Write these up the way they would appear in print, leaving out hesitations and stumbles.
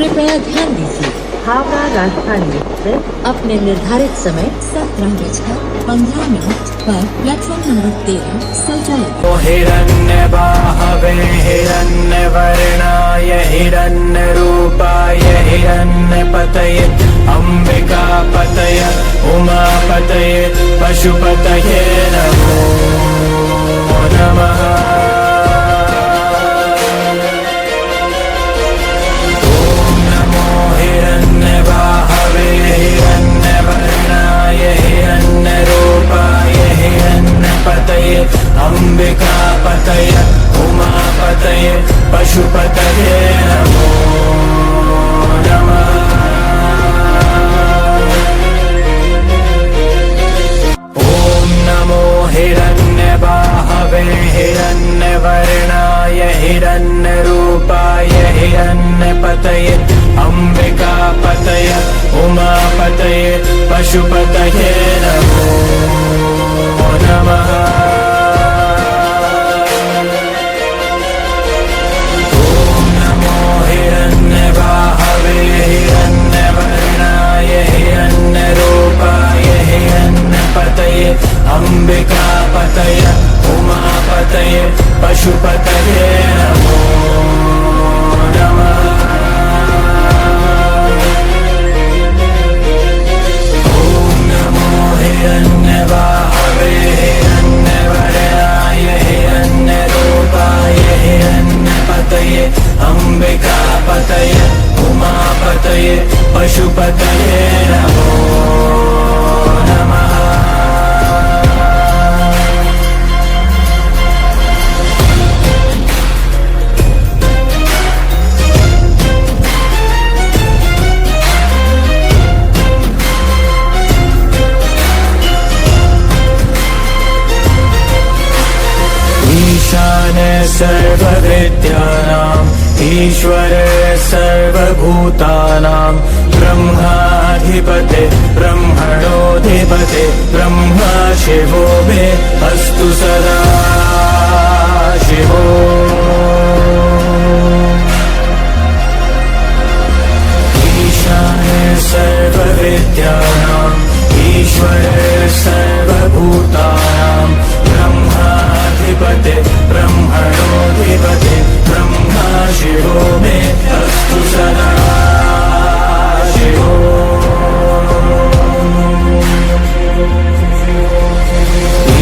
कृपया ध्यान दीजिए, हावड़ा राजधानी एक्सप्रेस अपने निर्धारित समय 17:15 पर प्लेटफॉर्म नंबर 13 संचालित। हिरण्यबाहवे हिरण्यवर्णाय हिरण्यरूपाय हिरण्यपतये अम्बिकापतये उमापतये पशुपतये नमो नमः। हिरण्यबाहवे हिरण्यवर्णाय हिरण्यरूपाय हिरण्यपतये अम्बिकापतये उमापतये पशुपतये नमो नमः। ॐ नमो हिरण्यबाहवे हिरण्यवर्णाय हिरण्यरूपाय हिरण्यपतये अम्बिकापतये उमापतये पशुपतये नमो नमः। ॐ नमो हिरण्यबाहवे हिरण्यवर्णाय हिरण्यरूपाय हिरण्यपतये अम्बिकापतये उमापतये पशुपतये नमो नमः। हिरण्यबाहवे हिरण्यवर्णाय हिरण्यरूपाय हिरण्यपतये अम्बिकापतये उमापतये पशुपतये नमो नमः। ईशाने सर्वविद्यानाम् ईश्वरे सर्वभूतानां ब्रह्माधिपते ब्रह्मणोऽधिपते ब्रह्मा शिवो मे अस्तु सदा शिवो। ईशाने सर्वविद्यानाम् ईश्वरे सर्वभूतानां ब्रह्माधिपते ब्रह्मणोऽधिपते ब्रह्मा शिवो मे अस्तु सदा शिवो।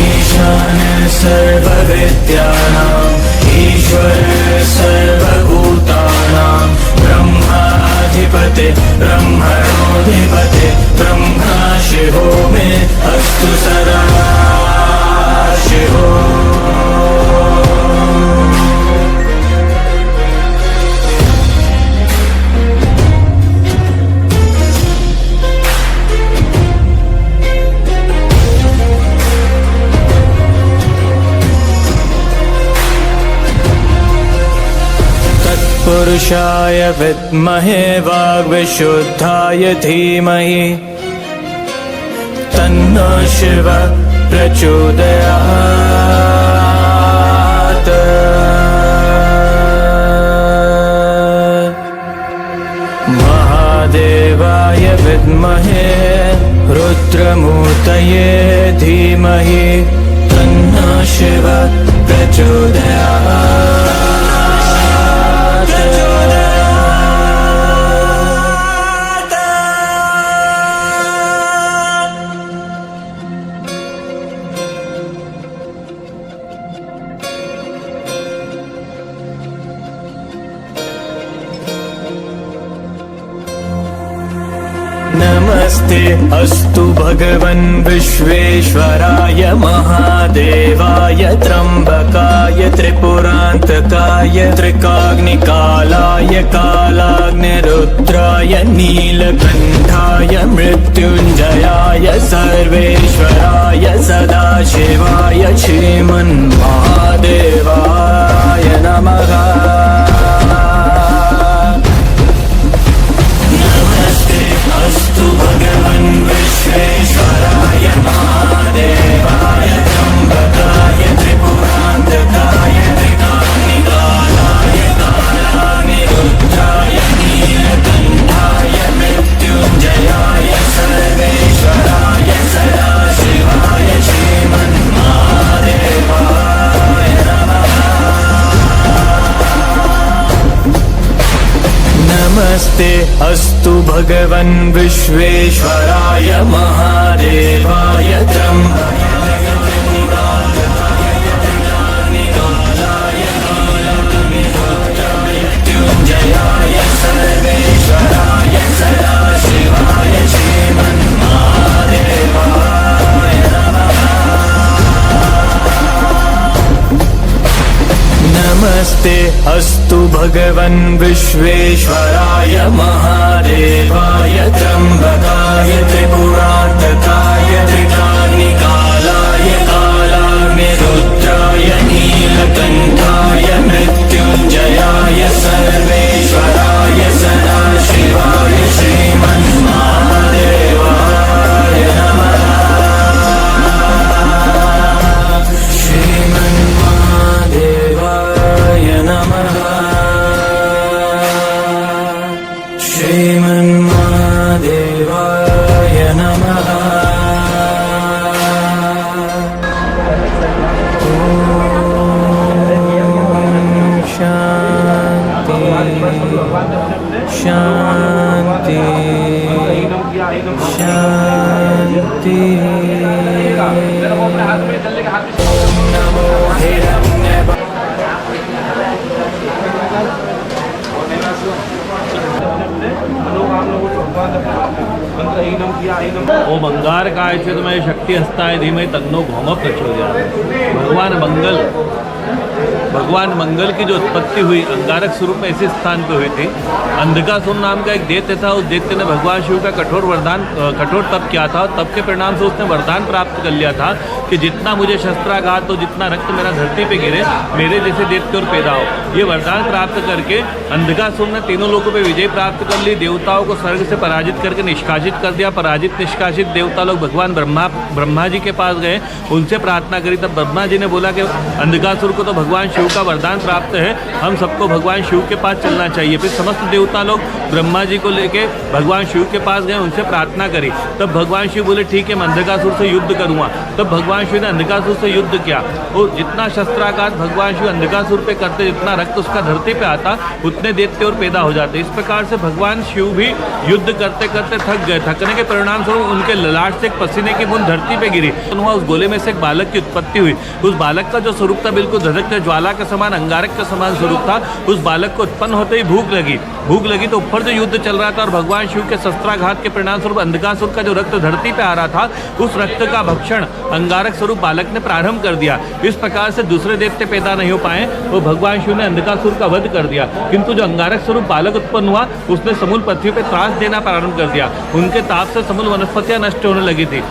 ईशाने सर्वविद्यानाम् ईश्वरे सर्वभूतानां ब्रह्माधिपते ब्रह्मणोऽधिपते ब्रह्मा शिवो मे अस्तु सदा शिवो। पुरुषाय विद्महे वाग्विशुद्धाय धीमहि तन्नो शिवः प्रचोदयात्। महादेवाय विद्महे रुद्रमूर्तये धीमहि तन्नो शिवः प्रचोदयात्। नमस्ते अस्तु भगवन् विश्वेश्वराय महादेवाय त्र्यम्बकाय त्रिपुरान्तकाय त्रिकाग्निकालाय कालाग्निरुद्राय नीलकण्ठाय मृत्युञ्जयाय सर्वेश्वराय सदाशिवाय श्रीमन्महादेवाय नमः। अस्तु भगवन् विश्वेश्वराय महादेवाय त्र्यम्बकाय त्रिपुरान्तकाय त्रिकाग्निकालाय कालाग्निरुद्राय नीलकण्ठाय नमस्ते अस्तु भगवन् विश्वेश्वराय महादेवाय मृत्युंजयाय सर्वेश्वराय सदाशिवाय श्रीमन्महादेवाय नमस्ते अस्तु भगवन् विश्वेश्वराय महादेवाय त्र्यम्बकाय त्रिपुरान्तकाय त्रिकाग्निकालाय कालाग्निरुद्राय नीलकण्ठाय मृत्युञ्जयाय सर्वेश्वराय सदाशिवाय श्रीमन्महादेवाय नमः। श्रीमन्महादेवाय नमः। श्रीमन्महादेवाय नमः। शांति शांति ओम नमो हिरण्य ओम अंगारकाय च तुम्हें शक्ति हस्ताय धीमहि तन्नो भौम प्रचोदयात्। भगवान मंगल की जो उत्पत्ति हुई अंगारक स्वरूप में इसी स्थान पे हुई थी। अंधकासुर नाम का एक दैत्य था। उस दैत्य ने भगवान शिव का कठोर तप किया था। तप के परिणाम से उसने वरदान प्राप्त कर लिया था कि जितना मुझे शस्त्राघात हो, जितना रक्त मेरा धरती पे गिरे, मेरे जैसे दैत्य और पैदा हो। ये वरदान प्राप्त करके अंधकासुर ने तीनों लोगों पे विजय प्राप्त कर ली। देवताओं को स्वर्ग से पराजित करके निष्कासित कर दिया। पराजित निष्कासित देवता लोग भगवान ब्रह्मा जी के पास गए, उनसे प्रार्थना करी। तब ब्रह्मा जी ने बोला कि अंधकासुर को तो भगवान शिव का वरदान प्राप्त है, हम सबको भगवान शिव के पास चलना चाहिए। फिर समस्त देवता लोग ब्रह्मा जी को लेके भगवान शिव के पास गए, उनसे प्रार्थना करी। तब भगवान शिव बोले ठीक है, मैं अंधकासुर से युद्ध करूँगा। तब भगवान शिव ने अंधकासुर से युद्ध किया और जितना शस्त्राघात भगवान शिव अंधकासुर पे करते, जितना रक्त उसका धरती पे आता, उतने दैत्य और पैदा हो जाते। इस प्रकार से भगवान शिव भी युद्ध करते करते थक गए। थकने के परिणाम स्वरूप उनके ललाट से एक पसीने की बूंद धरती पे गिरी। उस गोले में से एक बालक की उत्पत्ति हुई। उस बालक का जो स्वरूप था बिल्कुल धधकते ज्वाला के समान, अंगारक के समान स्वरूप था। उस बालक को उत्पन्न होते ही भूख लगी तो ऊपर जो युद्ध चल रहा था और भगवान शिव के शस्त्राघात के परिणाम स्वरूप अंधकासुर का जो रक्त धरती पे आ रहा था, उस रक्त का भक्षण अंगारक स्वरूप बालक ने प्रारंभ कर दिया। इस प्रकार से दूसरे दैत्य पैदा नहीं हो पाए तो भगवान शिव ने अंधकासुर का वध कर दिया। किंतु जो अंगारक स्वरूप बालक उत्पन्न हुआ, उसने समूल पृथ्वी पे त्रास देना प्रारंभ कर दिया। उनके ताप से समूल वनस्पतियां नष्ट होने लगी थी।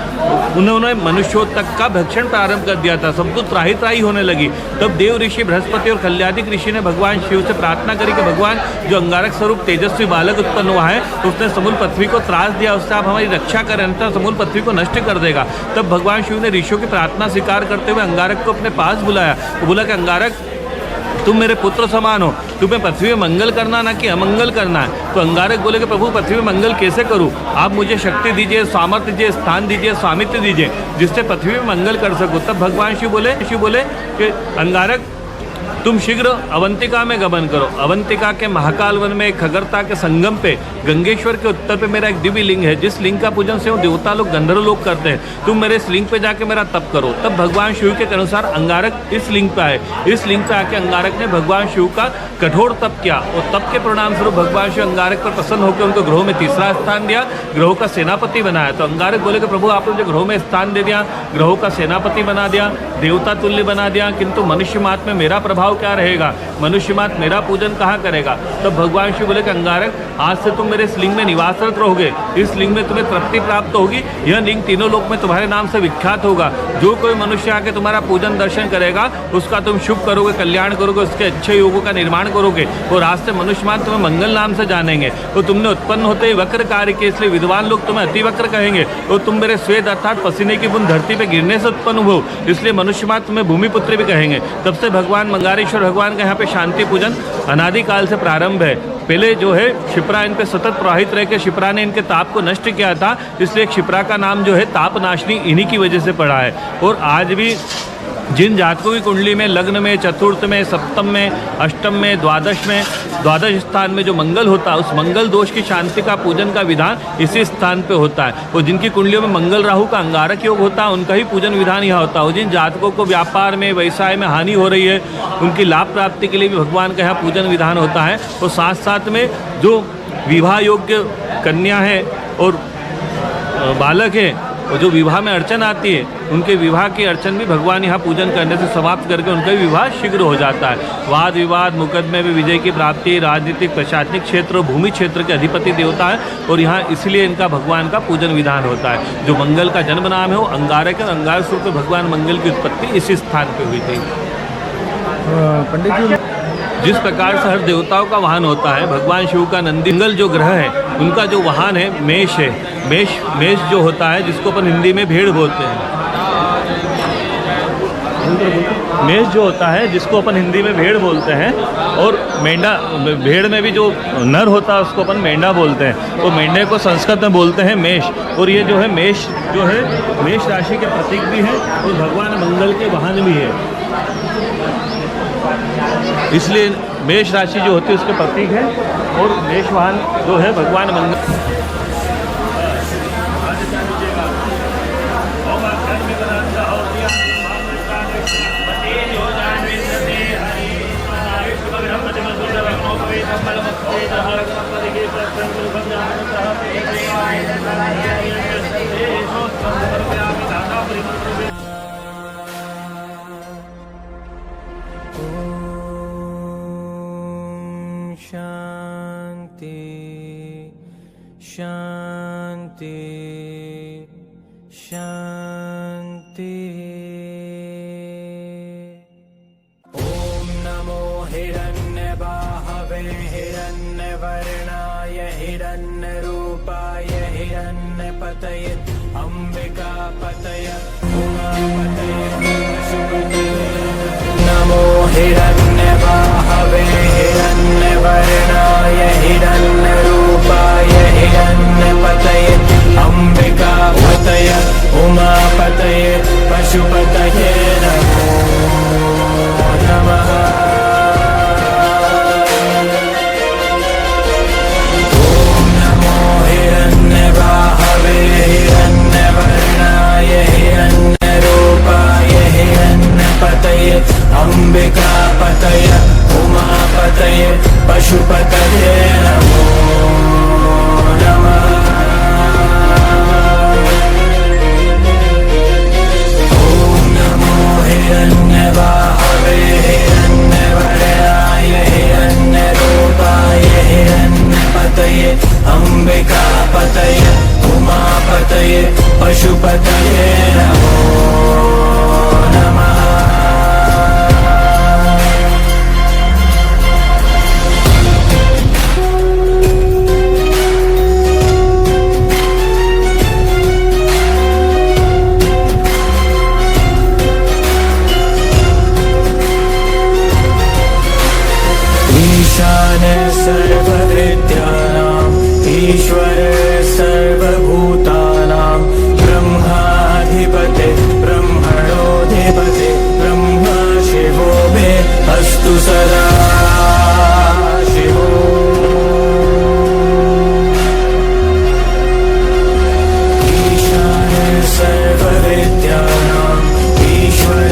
उन्होंने मनुष्यों तक का भक्षण प्रारंभ कर दिया था। सब कुछ त्राही होने लगी। तब देव ऋषि बृहस्पति और कल्यादिक ऋषि ने भगवान शिव से प्रार्थना करी कि भगवान, जो अंगारक स्वरूप तेजस्वी बालक उत्पन्न हुआ है, उसने समूल पृथ्वी को त्रास दिया, उससे आप हमारी रक्षा करें, अन्यथा समूल पृथ्वी को नष्ट कर देगा। तब भगवान शिव ने ऋषियों की प्रार्थना स्वीकार करते हुए अंगारक को अपने पास बुलाया। वो बोला कि अंगारक, तुम मेरे पुत्र समान हो, तुम्हें पृथ्वी में मंगल करना ना कि अमंगल करना है। तो अंगारक बोले कि प्रभु, पृथ्वी में मंगल कैसे करूं? आप मुझे शक्ति दीजिए, सामर्थ्य दीजिए, स्थान दीजिए, स्वामित्व दीजिए, जिससे पृथ्वी में मंगल कर सकूं। तब भगवान शिव बोले कि अंगारक, तुम शीघ्र अवंतिका में गमन करो। अवंतिका के महाकाल वन में खगरता के संगम पे गंगेश्वर के उत्तर पे मेरा एक दिव्य लिंग है, जिस लिंग का पूजन से वो देवता लोग गंधर्व लोग करते हैं। तुम मेरे इस लिंग पे जाके मेरा तप करो। तब भगवान शिव के अनुसार अंगारक इस लिंग पे आए। इस लिंग पे आके अंगारक ने भगवान शिव का कठोर तप किया और तप के परिणाम स्वरूप भगवान शिव अंगारक पर प्रसन्न होकर उनको ग्रहों में तीसरा स्थान दिया, ग्रहों का सेनापति बनाया। तो अंगारक बोले कि प्रभु, आपने मुझे ग्रहों में स्थान दे दिया, ग्रहों का सेनापति बना दिया, देवता तुल्य बना दिया, किंतु मनुष्य मात्र में मेरा प्रभाव क्या रहेगा? मनुष्य मात्र मेरा पूजन कहाँ करेगा? तब भगवान शिव बोले कि अंगारक, आज से तुम मेरे इस लिंग में निवासरत रहोगे। इस लिंग में तुम्हें तृप्ति प्राप्त होगी। यह लिंग तीनों लोक में तुम्हारे नाम से विख्यात होगा। जो कोई मनुष्य आके तुम्हारा पूजन दर्शन करेगा, उसका तुम शुभ करोगे, कल्याण करोगे, उसके अच्छे योगों का निर्माण करोगे और आज से मनुष्य मात्र तुम्हें मंगल नाम से जानेंगे। तो तुमने उत्पन्न होते ही वक्र कार्य किए, इसलिए विद्वान लोग तुम्हें अति वक्र कहेंगे। और तुम मेरे स्वेद अर्थात पसीने की बूंद धरती पे गिरने से उत्पन्न हुए, इसलिए मनुष्य मात्र तुम्हें भूमिपुत्र भी कहेंगे। तब से भगवान मंगारेश्वर भगवान का यहाँ पे शांति पूजन अनादिकाल से प्रारंभ है। पहले जो है क्षिप्रा इन पे सतत प्रवाहित रह के क्षिप्रा ने इनके ताप को नष्ट किया था, इसलिए क्षिप्रा का नाम जो है ताप नाशनी इन्हीं की वजह से पड़ा है। और आज भी जिन जातकों की कुंडली में लग्न में, चतुर्थ में, सप्तम में, अष्टम में, द्वादश स्थान में जो मंगल होता है, उस मंगल दोष की शांति का पूजन का विधान इसी स्थान पे होता है। और जिनकी कुंडलियों में मंगल राहु का अंगारक योग होता है, उनका ही पूजन विधान यहाँ होता है। और जिन जातकों को व्यापार में, व्यवसाय में हानि हो रही है, उनकी लाभ प्राप्ति के लिए भी भगवान का यहाँ पूजन विधान होता है। और साथ साथ में जो विवाह योग्य कन्या है और बालक है, और जो विवाह में अड़चन आती है, उनके विवाह की अड़चन भी भगवान यहाँ पूजन करने से समाप्त करके उनका भी विवाह शीघ्र हो जाता है। वाद विवाद, मुकदमे में विजय की प्राप्ति, राजनीतिक, प्रशासनिक क्षेत्र और भूमि क्षेत्र के अधिपति देवता है, और यहाँ इसलिए इनका भगवान का पूजन विधान होता है। जो मंगल का जन्म नाम है वो अंगारक है, और अंगारक स्वरूप में भगवान मंगल की उत्पत्ति इसी स्थान पर हुई थी। पंडित जी, जिस प्रकार से हर देवताओं का वाहन होता है, भगवान शिव का नंदी, मंगल जो ग्रह है उनका जो वाहन है मेष है। मेष जो होता है, जिसको अपन हिंदी में भेड़ बोलते हैं। मेष जो होता है, जिसको अपन हिंदी में भेड़ बोलते हैं, और मेंढा, भेड़ में भी जो नर होता है उसको अपन मेंढा बोलते हैं। तो मेंढे को संस्कृत में बोलते हैं मेष। और ये जो है मेष जो है, मेष राशि के प्रतीक भी है और भगवान मंगल के वाहन भी है। इसलिए मेष राशि जो होती है उसके प्रतीक है, और मेष वाहन जो है भगवान मंगल। शांति शांति शांति। ओम नमो हिरण्यबाहवे हिरण्यवर्णाय हिरण्यरूपाय हिरण्यपतये अंबिकापतये उमापतये नमो हिरण्यबाहवे हिरण्यवर्णाय हिरण्यरूपाय हिरण्यपतये अंबिकापतये उमापतये पशुपतये नमो नमः। ओम नमो हिरण्यबाहवे हिरण्यवर्णाय हिरण्यरूपाय हिरण्यपतये अंबिकापतये उमापतये पशुपतये नमो नमः। ओम नमो हिरण्यबाहवे हिरण्यवर्णाय हिरण्यरूपाय हिरण्यपतये अंबिकापतये उमापतये पशुपतये नमो नमः। ईशान सर्वविद्यानां ईश्वर सर्वभूतानां ब्रह्माधिपते ब्रह्मणोऽधिपते ब्रह्मा शिवो मे अस्तु सदा शिवो। ईशान सर्वविद्यानां ईश्वर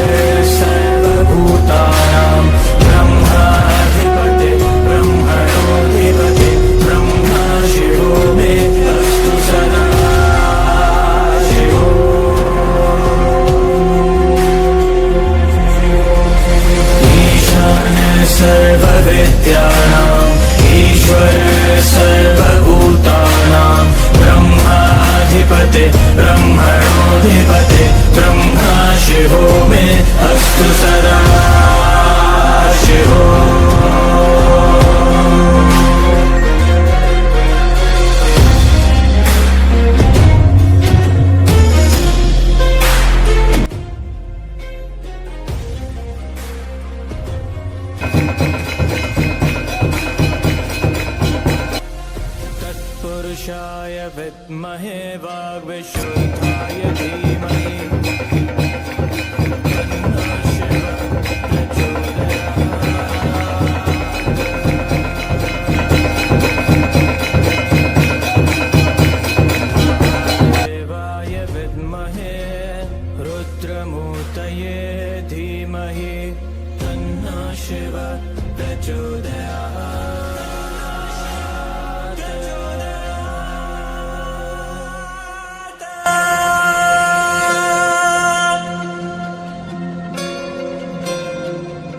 सर्वभूतानां ब्रह्माधिपते ब्रह्मणोऽधिपते ब्रह्मा शिवो मे अस्तु सदा शिवो। ईशान सर्वविद्यानां ईश्वर सर्वभूतानां ब्रह्माधिपते ब्रह्मणोऽधिपते ब्रह्मा शिवो मे अस्तु सदा शिवो। तत्पुरुषाय विद्महे वाग्विशुद्धाय धीमहि तन्नो देवाय विद्महे रुद्रमूर्तये धीमहि तन्नो शिवः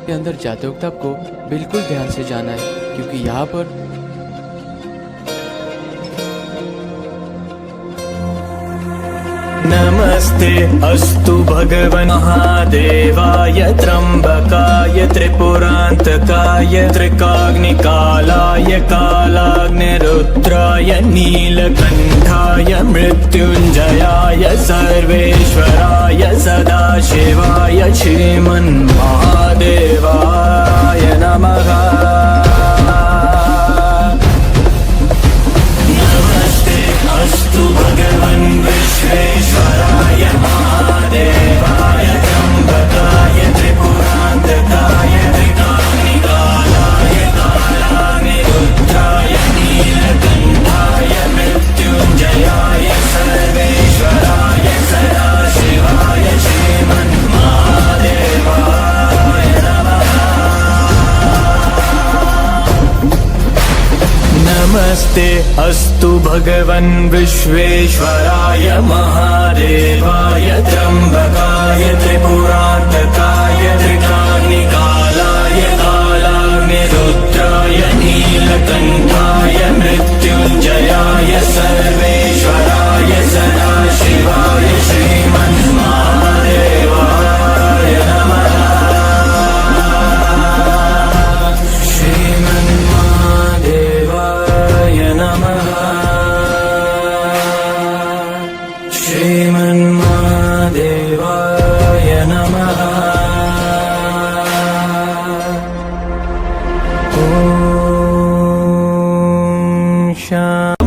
के अंदर जाते वक्त आपको बिल्कुल ध्यान से जाना है, क्योंकि यहाँ पर नमस्ते अस्तु भगवन् महादेवाय त्र्यम्बकाय त्रिपुरान्तकाय त्रिकाग्निकालाय कालाग्निरुद्राय नीलकण्ठाय मृत्युञ्जयाय सर्वेश्वराय सदाशिवाय श्रीमन्महादेवाय नमः। नमस्ते अस्तु भगवन् विश्वेश्वराय महादेवाय त्र्यम्बकाय त्रिपुरान्तकाय त्रिकाग्निकालाय कालाग्निरुद्राय नीलकण्ठाय मृत्युञ्जयाय सर्वेश्वराय सदाशिवाय श्रीमन्महादेवाय नमः। नमस्ते अस्तु भगवन् विश्वेश्वराय महादेवाय त्र्यम्बकाय त्रिपुरान्तकाय त्रिकाग्निकालाय कालाग्निरुद्राय नीलकण्ठाय मृत्युञ्जयाय सर्वेश्वराय सदाशिवाय श्रीमन्महादेवाय नमः। श्रीमन्महादेवाय नमः। श्रीमन्महादेवाय नमः। ॐ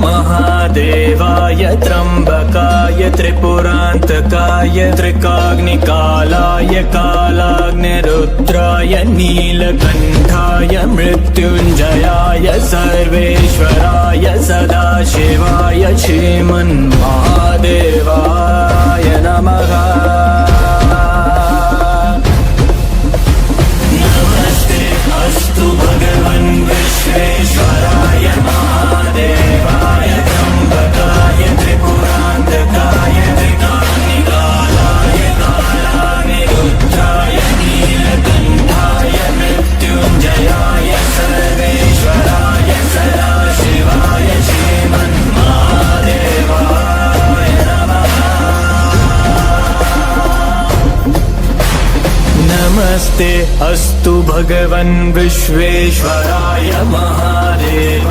महादेवाय त्र्यम्बकाय त्रिपुरान्तकाय त्रिकाग्निकालाय कालाग्निरुद्राय नीलकण्ठाय मृत्युञ्जयाय सर्वेश्वराय सदाशिवाय श्रीमन्महादेवाय नमः। नमस्ते अस्तु भगवन् विश्वेश्वराय महादेवाय त्र्यम्बकाय त्रिपुरान्तकाय त्रिकाग्निकालाय कालाग्निरुद्राय नीलकण्ठाय मृत्युञ्जयाय सर्वेश्वराय सदाशिवाय श्रीमन्महादेवाय नमः। नमस्ते अस्तु भगवन् विश्वेश्वराय महादेवाय